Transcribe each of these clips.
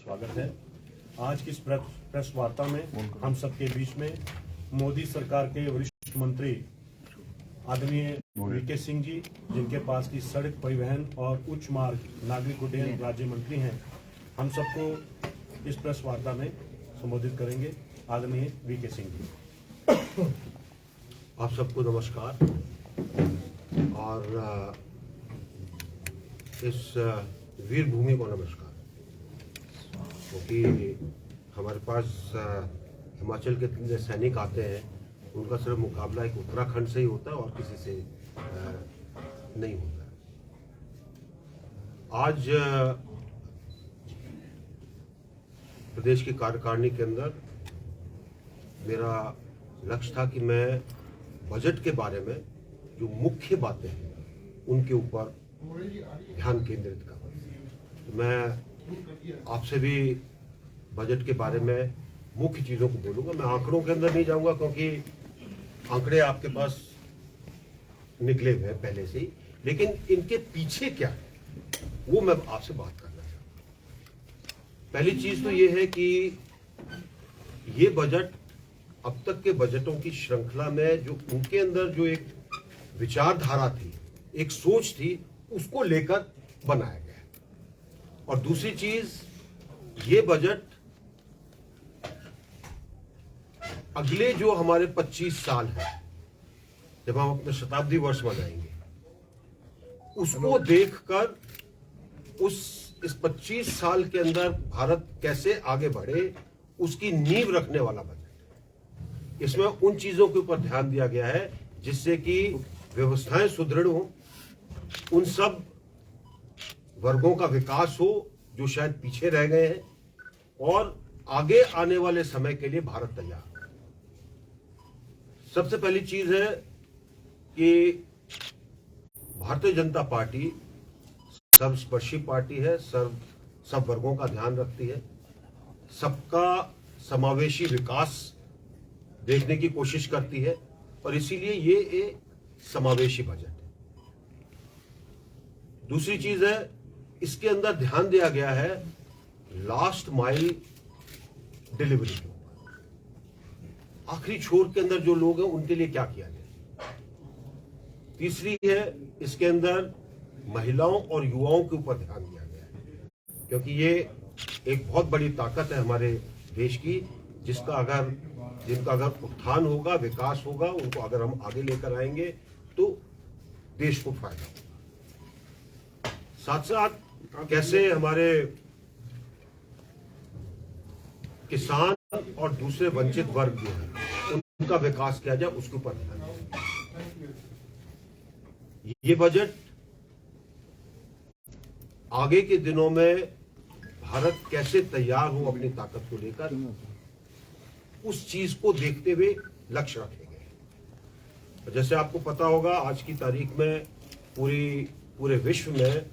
स्वागत है। आज की इस प्रेस वार्ता में हम सबके बीच में मोदी सरकार के वरिष्ठ मंत्री आदरणीय वीके सिंह जी, जिनके पास की सड़क परिवहन और उच्च मार्ग नागरिक उड्डयन राज्य मंत्री हैं, हम सबको इस प्रेस वार्ता में संबोधित करेंगे। आदरणीय वीके सिंह जी। आप सबको नमस्कार और इस वीर भूमि को नमस्कार, क्योंकि हमारे पास हिमाचल के जितने सैनिक आते हैं उनका सिर्फ मुकाबला एक उत्तराखंड से ही होता है और किसी से नहीं होता है। आज प्रदेश की कार्यकारिणी के अंदर मेरा लक्ष्य था कि मैं बजट के बारे में जो मुख्य बातें हैं उनके ऊपर ध्यान केंद्रित करूं। तो मैं आपसे भी बजट के बारे में मुख्य चीजों को बोलूंगा। मैं आंकड़ों के अंदर नहीं जाऊंगा क्योंकि आंकड़े आपके पास निकले हुए हैं पहले से ही, लेकिन इनके पीछे क्या है वो मैं आपसे बात करना चाहता हूं। पहली चीज तो ये है कि ये बजट अब तक के बजटों की श्रृंखला में जो उनके अंदर जो एक विचारधारा थी, एक सोच थी, उसको लेकर बनाया गया। और दूसरी चीज, ये बजट अगले जो हमारे 25 साल है, जब हम अपने शताब्दी वर्ष मनाएंगे, उसको देखकर इस 25 साल के अंदर भारत कैसे आगे बढ़े उसकी नींव रखने वाला बजट। इसमें उन चीजों के ऊपर ध्यान दिया गया है जिससे कि व्यवस्थाएं सुदृढ़ हो, उन सब वर्गों का विकास हो जो शायद पीछे रह गए हैं, और आगे आने वाले समय के लिए भारत तैयार है। सबसे पहली चीज है कि भारतीय जनता पार्टी सर्वस्पर्शी पार्टी है, सब वर्गों का ध्यान रखती है, सबका समावेशी विकास देखने की कोशिश करती है, और इसीलिए ये एक समावेशी बजट है। दूसरी चीज है, इसके अंदर ध्यान दिया गया है लास्ट माइल डिलीवरी के ऊपर। आखिरी छोर के अंदर जो लोग हैं उनके लिए क्या किया जाए। तीसरी है, इसके अंदर महिलाओं और युवाओं के ऊपर ध्यान दिया गया है, क्योंकि ये एक बहुत बड़ी ताकत है हमारे देश की, जिनका अगर उत्थान होगा, विकास होगा, उनको अगर हम आगे लेकर आएंगे तो देश को फायदा होगा। साथ साथ कैसे हमारे किसान और दूसरे वंचित वर्ग जो है उनका विकास किया जाए, उसके ऊपर ध्यान दें। ये बजट आगे के दिनों में भारत कैसे तैयार हो अपनी ताकत को लेकर, उस चीज को देखते हुए लक्ष्य रखे गए। जैसे आपको पता होगा, आज की तारीख में पूरे विश्व में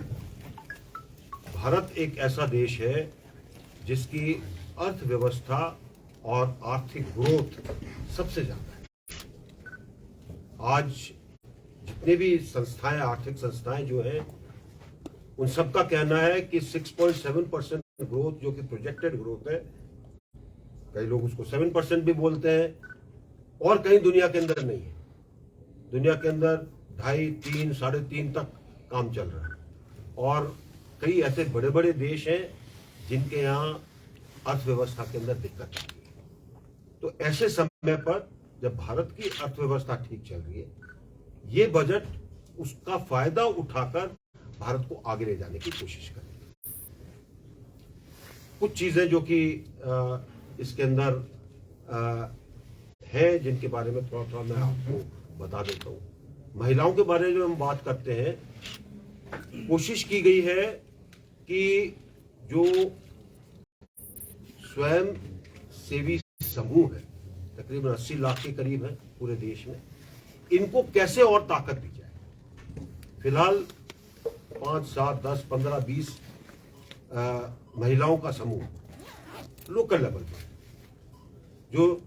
भारत एक ऐसा देश है जिसकी अर्थव्यवस्था और आर्थिक ग्रोथ सबसे ज्यादा है। आज जितने भी संस्थाएं, आर्थिक संस्थाएं जो हैं, उन सबका कहना है कि 6.7% ग्रोथ जो कि प्रोजेक्टेड ग्रोथ है, कई लोग उसको 7% भी बोलते हैं, और कहीं दुनिया के अंदर नहीं है। दुनिया के अंदर 2.5, 3, 3.5 तक काम चल रहा है, और कई ऐसे बड़े बड़े देश हैं जिनके यहाँ अर्थव्यवस्था के अंदर दिक्कत आ रही है। तो ऐसे समय पर जब भारत की अर्थव्यवस्था ठीक चल रही है, ये बजट उसका फायदा उठाकर भारत को आगे ले जाने की कोशिश करेगा। कुछ चीजें जो कि इसके अंदर है, जिनके बारे में थोड़ा मैं आपको बता देता हूं। महिलाओं के बारे में हम बात करते हैं, कोशिश की गई है कि जो स्वयं सेवी समूह है, तकरीबन 80 लाख के करीब है पूरे देश में, इनको कैसे और ताकत दी जाए। फिलहाल 5, 7, 10, 15, 20 महिलाओं का समूह लोकल लेवल पर, जो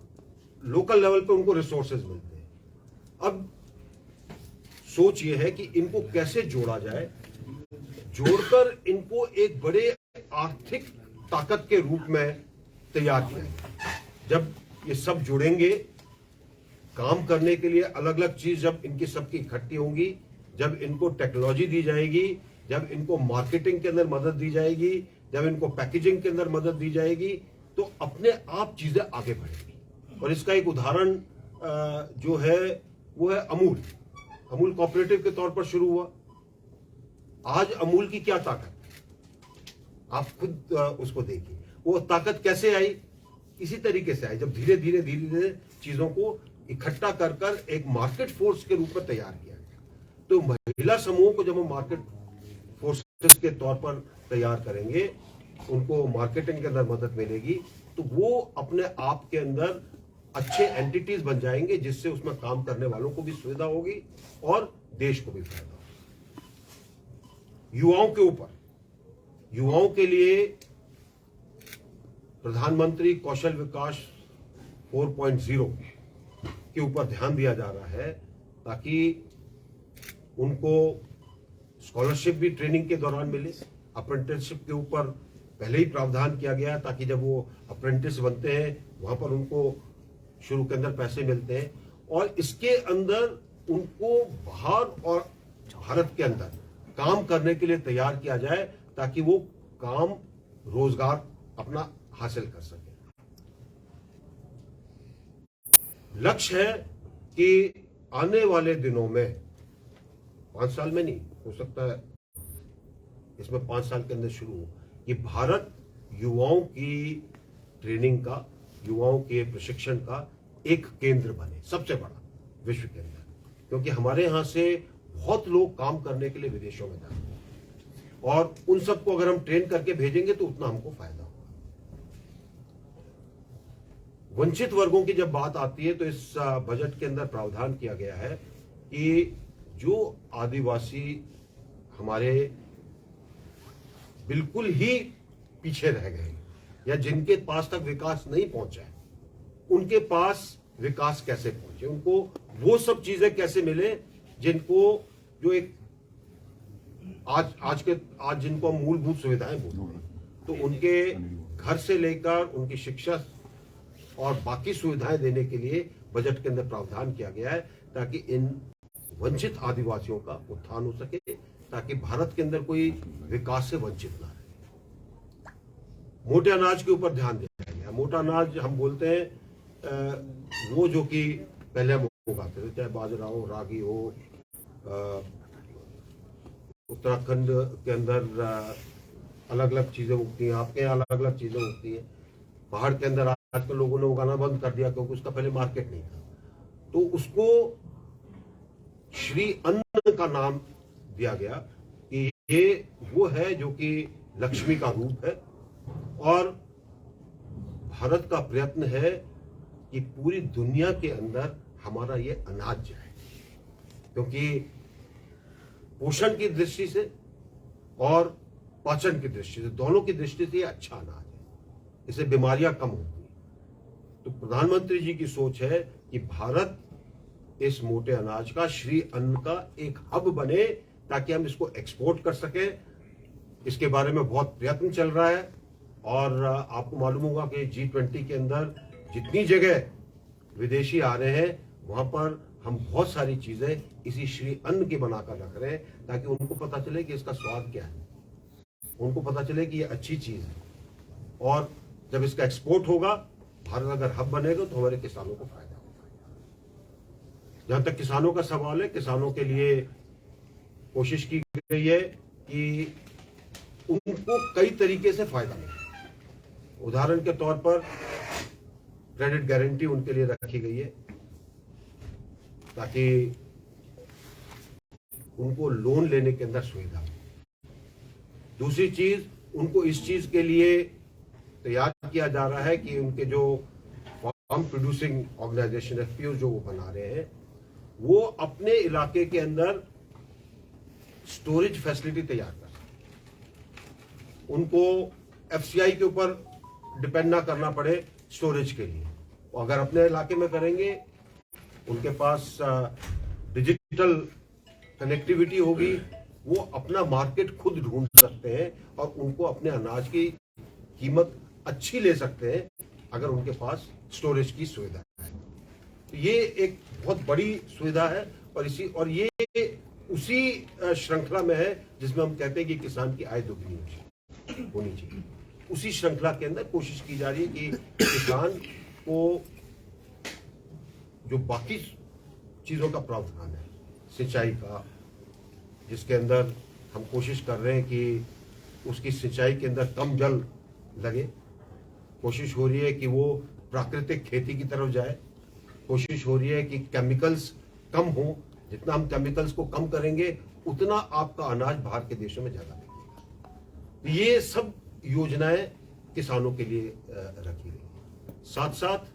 लोकल लेवल पे उनको रिसोर्सेज मिलते हैं। अब सोच ये है कि इनको कैसे जोड़ा जाए, जोड़कर इनको एक बड़े आर्थिक ताकत के रूप में तैयार किया गया। जब ये सब जुड़ेंगे काम करने के लिए, अलग अलग चीज जब इनकी सबकी इकट्ठी होंगी, जब इनको टेक्नोलॉजी दी जाएगी, जब इनको मार्केटिंग के अंदर मदद दी जाएगी, जब इनको पैकेजिंग के अंदर मदद दी जाएगी, तो अपने आप चीजें आगे बढ़ेंगी। और इसका एक उदाहरण जो है वो है अमूल। अमूल कोऑपरेटिव के तौर पर शुरू हुआ। आज अमूल की क्या ताकत, आप खुद उसको देखिए। वो ताकत कैसे आई? इसी तरीके से आई, जब धीरे धीरे धीरे धीरे चीजों को इकट्ठा कर कर एक मार्केट फोर्स के रूप में तैयार किया गया। तो महिला समूह को जब हम मार्केट फोर्सेस के तौर पर तैयार करेंगे, उनको मार्केटिंग के अंदर मदद मिलेगी, तो वो अपने आप के अंदर अच्छे एंटिटीज बन जाएंगे, जिससे उसमें काम करने वालों को भी सुविधा होगी और देश को भी फायदा होगा। युवाओं के ऊपर, युवाओं के लिए प्रधानमंत्री कौशल विकास 4.0 के ऊपर ध्यान दिया जा रहा है, ताकि उनको स्कॉलरशिप भी ट्रेनिंग के दौरान मिले। अप्रेंटिसशिप के ऊपर पहले ही प्रावधान किया गया है, ताकि जब वो अप्रेंटिस बनते हैं वहां पर उनको शुरू के अंदर पैसे मिलते हैं, और इसके अंदर उनको बाहर और भारत के अंदर काम करने के लिए तैयार किया जाए, ताकि वो काम रोजगार अपना हासिल कर सके। लक्ष्य है कि आने वाले दिनों में, 5 साल में नहीं हो सकता है, इसमें 5 साल के अंदर शुरू हो, कि भारत युवाओं की ट्रेनिंग का, युवाओं के प्रशिक्षण का एक केंद्र बने, सबसे बड़ा विश्व के अंदर। क्योंकि हमारे यहां से बहुत लोग काम करने के लिए विदेशों में जाते हैं, और उन सबको अगर हम ट्रेन करके भेजेंगे तो उतना हमको फायदा होगा। वंचित वर्गों की जब बात आती है, तो इस बजट के अंदर प्रावधान किया गया है कि जो आदिवासी हमारे बिल्कुल ही पीछे रह गए, या जिनके पास तक विकास नहीं पहुंचा है, उनके पास विकास कैसे पहुंचे, उनको वो सब चीजें कैसे मिले जिनको, जो एक आज जिनको हम मूलभूत सुविधाएं बोलते हैं, तो उनके घर से लेकर उनकी शिक्षा और बाकी सुविधाएं देने के लिए बजट के अंदर प्रावधान किया गया है, ताकि इन वंचित आदिवासियों का उत्थान हो सके, ताकि भारत के अंदर कोई विकास से वंचित ना रहे। मोटे अनाज के ऊपर ध्यान दिया गया। मोटा अनाज हम बोलते हैं वो जो कि पहले हम उगाते थे, चाहे बाजरा हो, रागी हो। उत्तराखंड के अंदर अलग अलग चीजें उगती हैं, आपके यहाँ अलग अलग चीजें उगती हैं। पहाड़ के अंदर आजकल लोगों ने उगाना बंद कर दिया, क्योंकि उसका पहले मार्केट नहीं था, तो उसको श्री अन्न का नाम दिया गया कि ये वो है जो कि लक्ष्मी का रूप है। और भारत का प्रयत्न है कि पूरी दुनिया के अंदर हमारा ये अनाज जाए, क्योंकि पोषण की दृष्टि से और पाचन की दृष्टि से, दोनों की दृष्टि से ये अच्छा अनाज है, इससे बीमारियां कम होती हैं। तो प्रधानमंत्री जी की सोच है कि भारत इस मोटे अनाज का, श्री अन्न का एक हब बने, ताकि हम इसको एक्सपोर्ट कर सके। इसके बारे में बहुत प्रयत्न चल रहा है, और आपको मालूम होगा कि G20 के अंदर जितनी जगह विदेशी आ रहे हैं, वहां पर हम बहुत सारी चीजें इसी श्री अन्न के बनाकर रख रहे हैं, ताकि उनको पता चले कि इसका स्वाद क्या है, उनको पता चले कि ये अच्छी चीज है। और जब इसका एक्सपोर्ट होगा, भारत अगर हब बनेगा, तो हमारे किसानों को फायदा होगा। जहां तक किसानों का सवाल है, किसानों के लिए कोशिश की गई है कि उनको कई तरीके से फायदा मिले। उदाहरण के तौर पर क्रेडिट गारंटी उनके लिए रखी गई है, ताकि उनको लोन लेने के अंदर सुविधा हो। दूसरी चीज, उनको इस चीज के लिए तैयार किया जा रहा है कि उनके जो फार्म प्रोड्यूसिंग ऑर्गेनाइजेशन FPO जो वो बना रहे हैं, वो अपने इलाके के अंदर स्टोरेज फैसिलिटी तैयार कर सकें, उनको FCI के ऊपर डिपेंड ना करना पड़े स्टोरेज के लिए। और अगर अपने इलाके में करेंगे, उनके पास डिजिटल कनेक्टिविटी होगी, वो अपना मार्केट खुद ढूंढ सकते हैं और उनको अपने अनाज की कीमत अच्छी ले सकते हैं अगर उनके पास स्टोरेज की सुविधा है। तो ये एक बहुत बड़ी सुविधा है और ये उसी श्रृंखला में है जिसमें हम कहते हैं कि किसान की आय दोगुनी होनी चाहिए। उसी श्रृंखला के अंदर कोशिश की जा रही है कि किसान को जो बाकी चीजों का प्रावधान है, सिंचाई का, जिसके अंदर हम कोशिश कर रहे हैं कि उसकी सिंचाई के अंदर कम जल लगे, कोशिश हो रही है कि वो प्राकृतिक खेती की तरफ जाए, कोशिश हो रही है कि केमिकल्स कम हो। जितना हम केमिकल्स को कम करेंगे उतना आपका अनाज बाहर के देशों में ज्यादा बिकेगा। ये सब योजनाएं किसानों के लिए रखी गई। साथ साथ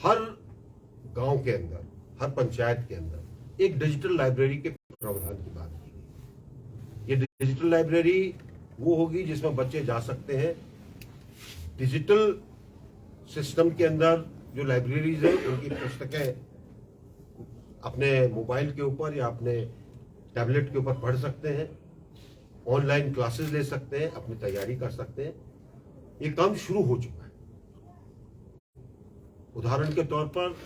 हर गांव के अंदर, हर पंचायत के अंदर एक डिजिटल लाइब्रेरी के प्रावधान की बात की गई। ये डिजिटल लाइब्रेरी वो होगी जिसमें बच्चे जा सकते हैं, डिजिटल सिस्टम के अंदर जो लाइब्रेरीज है उनकी पुस्तकें अपने मोबाइल के ऊपर या अपने टैबलेट के ऊपर पढ़ सकते हैं, ऑनलाइन क्लासेस ले सकते हैं, अपनी तैयारी कर सकते हैं। ये काम शुरू हो चुका है। उदाहरण के तौर पर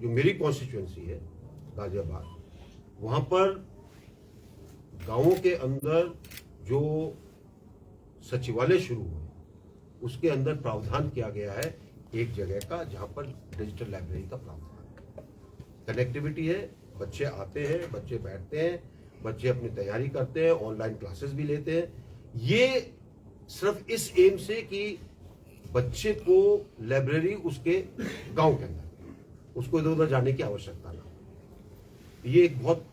जो मेरी कॉन्स्टिट्यूएंसी है गाजियाबाद, वहां पर गांवों के अंदर जो सचिवालय शुरू हुए उसके अंदर प्रावधान किया गया है एक जगह का जहां पर डिजिटल लाइब्रेरी का प्रावधान है। कनेक्टिविटी है, बच्चे आते हैं, बच्चे बैठते हैं, बच्चे अपनी तैयारी करते हैं, ऑनलाइन क्लासेस भी लेते हैं। ये सिर्फ इस एम से कि बच्चे को लाइब्रेरी उसके गांव के अंदर, उसको इधर उधर जाने की आवश्यकता ना। ये एक बहुत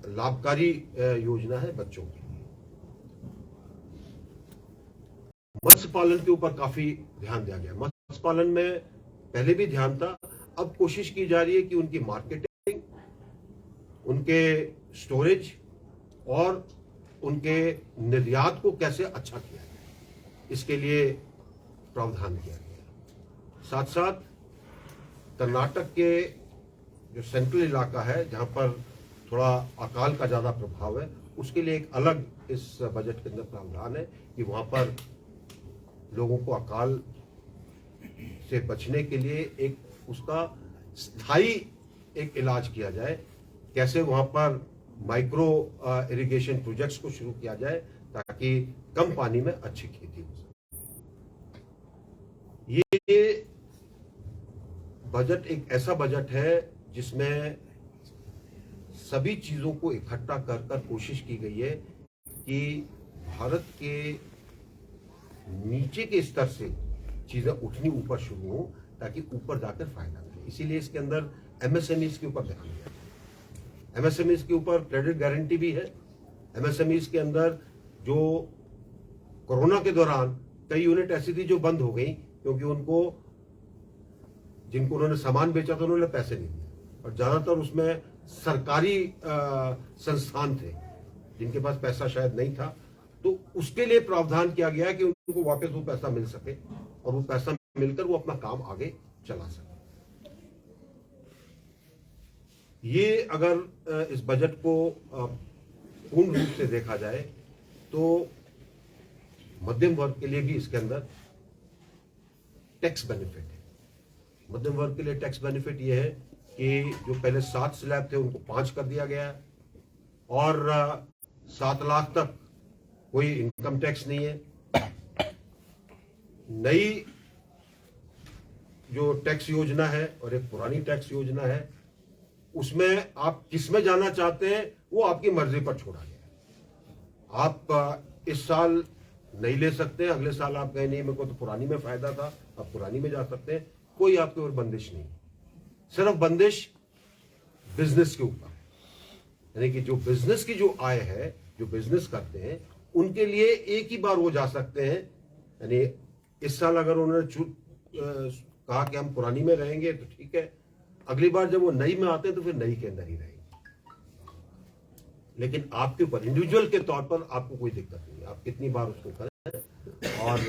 लाभकारी योजना है बच्चों की। मत्स्य पालन के ऊपर काफी ध्यान दिया गया। मत्स्य पालन में पहले भी ध्यान था, अब कोशिश की जा रही है कि उनकी मार्केटिंग, उनके स्टोरेज और उनके निर्यात को कैसे अच्छा किया जाए, इसके लिए प्रावधान किया गया। साथ साथ कर्नाटक के जो सेंट्रल इलाका है जहां पर थोड़ा अकाल का ज्यादा प्रभाव है, उसके लिए एक अलग इस बजट के अंदर प्रावधान है कि वहां पर लोगों को अकाल से बचने के लिए एक उसका स्थायी एक इलाज किया जाए। कैसे वहां पर माइक्रो इरिगेशन प्रोजेक्ट्स को शुरू किया जाए ताकि कम पानी में अच्छी खेती हो सके। ये बजट एक ऐसा बजट है जिसमें सभी चीजों को इकट्ठा कर कर कोशिश की गई है कि भारत के नीचे के स्तर से चीजें उठनी ऊपर शुरू हो ताकि ऊपर जाकर फायदा मिले। इसीलिए इसके अंदर एमएसएमईज के ऊपर ध्यान दिया है। एमएसएमईज के ऊपर क्रेडिट गारंटी भी है। एमएसएमईज के अंदर जो कोरोना के दौरान कई यूनिट ऐसी थी जो बंद हो गई क्योंकि जिनको उन्होंने सामान बेचा था उन्होंने पैसे नहीं दिए, और ज्यादातर उसमें सरकारी संस्थान थे जिनके पास पैसा शायद नहीं था। तो उसके लिए प्रावधान किया गया कि उनको वापस वो पैसा मिल सके और वो पैसा मिलकर वो अपना काम आगे चला सके। ये अगर इस बजट को पूर्ण रूप से देखा जाए तो मध्यम वर्ग के लिए भी इसके अंदर टैक्स बेनिफिट है। मध्यम वर्ग के लिए टैक्स बेनिफिट ये है कि जो पहले 7 स्लैब थे उनको 5 कर दिया गया है, और 7 लाख तक कोई इनकम टैक्स नहीं है। नई जो टैक्स योजना है और एक पुरानी टैक्स योजना है, उसमें आप किसमें जाना चाहते हैं वो आपकी मर्जी पर छोड़ा गया है। आप इस साल नहीं ले सकते हैं, अगले साल आप कहें नहीं मेरे को तो पुरानी में फायदा था, आप पुरानी में जा सकते हैं। कोई आपके ऊपर बंदिश नहीं, सिर्फ बंदिश बिजनेस के ऊपर, यानी कि जो बिजनेस की जो आय है, जो बिजनेस करते हैं उनके लिए एक ही बार वो जा सकते हैं। यानी इस साल अगर उन्होंने कहा कि हम पुरानी में रहेंगे तो ठीक है, अगली बार जब वो नई में आते हैं तो फिर नई के अंदर ही रहेंगे। लेकिन आपके ऊपर इंडिविजुअल के तौर पर आपको कोई दिक्कत नहीं है, आप कितनी बार उसको करें। और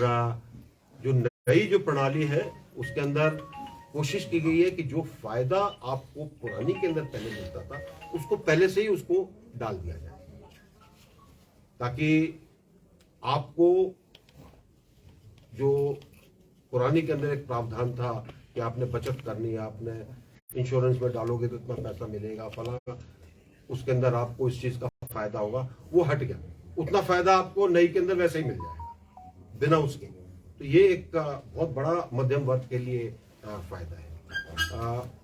जो नई जो प्रणाली है उसके अंदर कोशिश की गई है कि जो फायदा आपको पुरानी के अंदर पहले मिलता था उसको पहले से ही उसको डाल दिया जाए, ताकि आपको जो पुरानी के अंदर एक प्रावधान था कि आपने बचत करनी है, आपने इंश्योरेंस में डालोगे तो इतना पैसा मिलेगा, फला उसके अंदर आपको इस चीज का फायदा होगा, वो हट गया। उतना फायदा आपको नई के अंदर वैसे ही मिल जाएगा बिना उसके। तो ये एक बहुत बड़ा मध्यम वर्ग के लिए फायदा है।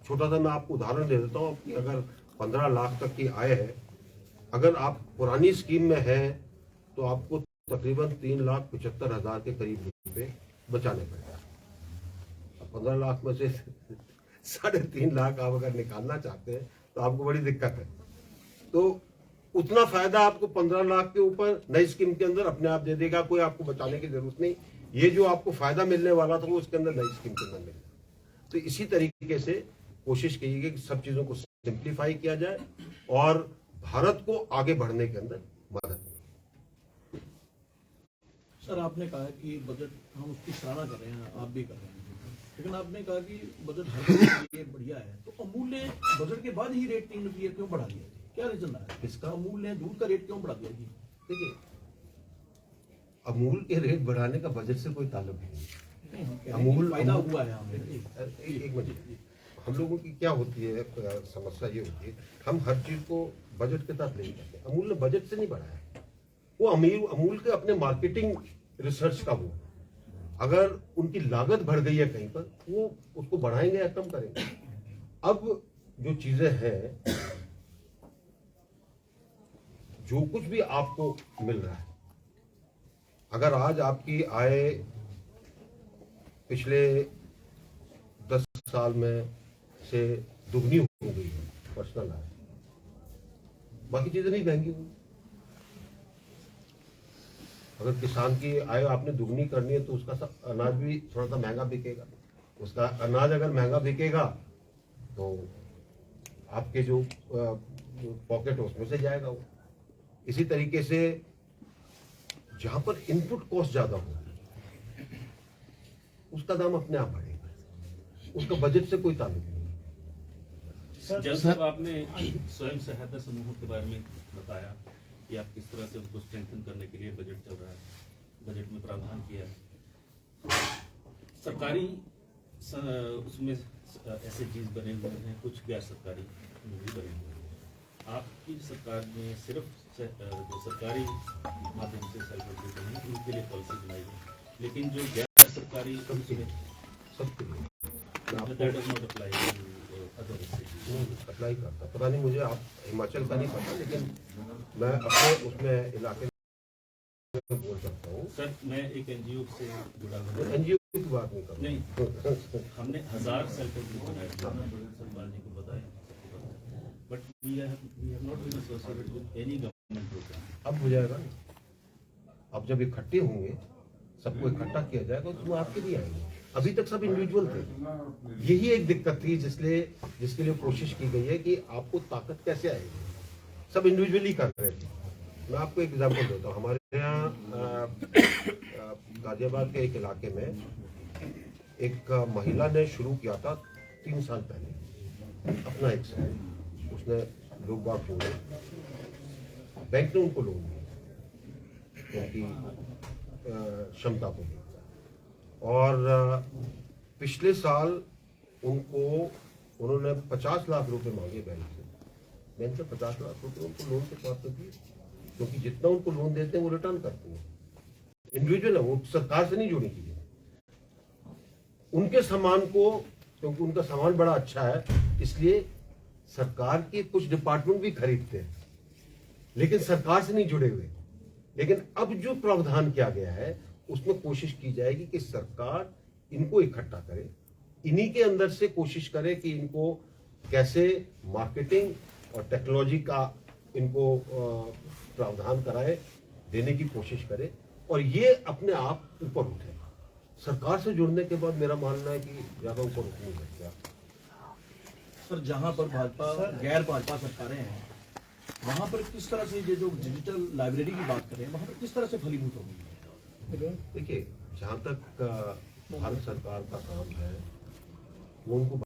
छोटा सा मैं आपको उदाहरण दे देता हूँ कि अगर 15 लाख तक की आय है, अगर आप पुरानी स्कीम में है तो आपको तकरीबन 3,75,000 के करीब रुपए बचाने पड़ेगा। 15 लाख में से 3.5 लाख आप अगर निकालना चाहते हैं तो आपको बड़ी दिक्कत है। तो उतना फायदा आपको 15 लाख के ऊपर नई स्कीम के अंदर अपने आप दे देगा, कोई आपको बचाने की जरूरत नहीं। ये जो आपको फायदा मिलने वाला था वो उसके अंदर नई स्कीम के अंदर मिलेगा। तो इसी तरीके से कोशिश कीजिए कि सब चीजों को सिंप्लीफाई किया जाए और भारत को आगे बढ़ने के अंदर मदद मिले। सर, आपने कहा कि बजट हम उसकी सराहना कर रहे हैं, आप भी कर रहे हैं, लेकिन आपने कहा कि बजट हर किसी के लिए बढ़िया है, तो अमूल ने बजट के बाद ही रेट 3 रुपये क्यों बढ़ा दिया? क्या रीजन रहा है किसका? अमूल ने दूध का रेट क्यों बढ़ा दिया जी? देखिए, अमूल के रेट बढ़ाने का बजट से कोई ताल्लुक नहीं। अमूल फायदा हुआ है हमें। एक मिनट, हम लोगों की क्या होती है समस्या, ये होती है हम हर चीज को बजट के तहत नहीं करते। अमूल ने बजट से नहीं बढ़ाया, वो अमूल के अपने मार्केटिंग रिसर्च का वो, अगर उनकी लागत बढ़ गई है कहीं पर, वो उसको बढ़ाएंगे या कम करेंगे। अब जो चीजें हैं, जो कुछ भी आपको मिल रहा है, अगर आज आपकी आय पिछले 10 साल में से दुगनी हो गई है, पर्सनल आय, बाकी चीजें नहीं महंगी हुई। अगर किसान की आय आपने दुगनी करनी है तो उसका अनाज भी थोड़ा सा महंगा बिकेगा। उसका अनाज अगर महंगा बिकेगा तो आपके जो पॉकेट है उसमें से जाएगा वो। इसी तरीके से जहां पर इनपुट कॉस्ट ज्यादा हो उसका दाम अपने आप बढ़ेगा, उसका बजट से कोई ताल्लुक नहीं। जब साहब आपने स्वयं सहायता समूहों के बारे में बताया कि आप किस तरह से उनको स्ट्रेंथन करने के लिए बजट चल रहा है, बजट में प्रावधान किया है। सरकारी उसमें ऐसे चीज बने हुए हैं, कुछ गैर सरकारी भी बने हुए हैं। आपकी सरकार ने सिर्फ जो सरकारी माध्यम से सेल्फ हेल्प ग्रुप हैं उनके लिए पॉलिसी बनाई है, लेकिन जो गैर सरकारी सबके लिए अप्लाई करता, पता नहीं मुझे, आप हिमाचल का नहीं पता, लेकिन मैं अपने उसमें इलाके में बोल सकता हूँ। सर, मैं एक एनजीओ से जुड़ा हूँ। एनजीओ की बात नहीं कर नहीं, हमने 1000 सेल्फ हेल्प ग्रुप बनाए थे, सलमान जी को बताया, but we have not been associated with any government programme. अब हो जाएगा, अब जब इकट्ठे होंगे, सबको इकट्ठा किया जाएगा तो वो आपके लिए आएंगे। अभी तक सब इंडिविजुअल थे, यही एक दिक्कत थी जिसके लिए कोशिश की गई है कि आपको ताकत कैसे आएगी। सब इंडिविजुअली कर रहे थे। मैं आपको एक एग्जांपल देता हूँ। हमारे यहाँ गाजियाबाद के एक इलाके में एक महिला ने शुरू किया था 3 साल पहले अपना एक सेंटर। उसने लोग बाग जोड़े, बैंक ने उनको लोन दिया उनकी क्षमता को देखकर, और पिछले साल उन्होंने 50 लाख रुपए मांगे बैंक से। बैंक से 50 लाख रुपए उनको लोन के तौर पर दिए, क्योंकि जितना उनको लोन देते हैं वो रिटर्न करते हैं। इंडिविजुअल है, वो सरकार से नहीं जुड़ी चीजें। उनके सामान को, क्योंकि उनका सामान बड़ा अच्छा है, इसलिए सरकार के कुछ डिपार्टमेंट भी खरीदते हैं, लेकिन सरकार से नहीं जुड़े हुए। लेकिन अब जो प्रावधान किया गया है उसमें कोशिश की जाएगी कि सरकार इनको इकट्ठा करे, इन्हीं के अंदर से कोशिश करे कि इनको कैसे मार्केटिंग और टेक्नोलॉजी का इनको प्रावधान कराए, देने की कोशिश करे, और ये अपने आप ऊपर उठे। सरकार से जुड़ने के बाद मेरा मानना है कि ज्यादा ऊपर उठ नहीं सकता। सर, जहां पर भाजपा गैर भाजपा सरकारें हैं, वहां पर किस तरह से ये जो डिजिटल लाइब्रेरी की बात करें, वहां पर किस तरह से फलीभूत होगी? देखिए, जहां तक भारत सरकार का काम है वो उनको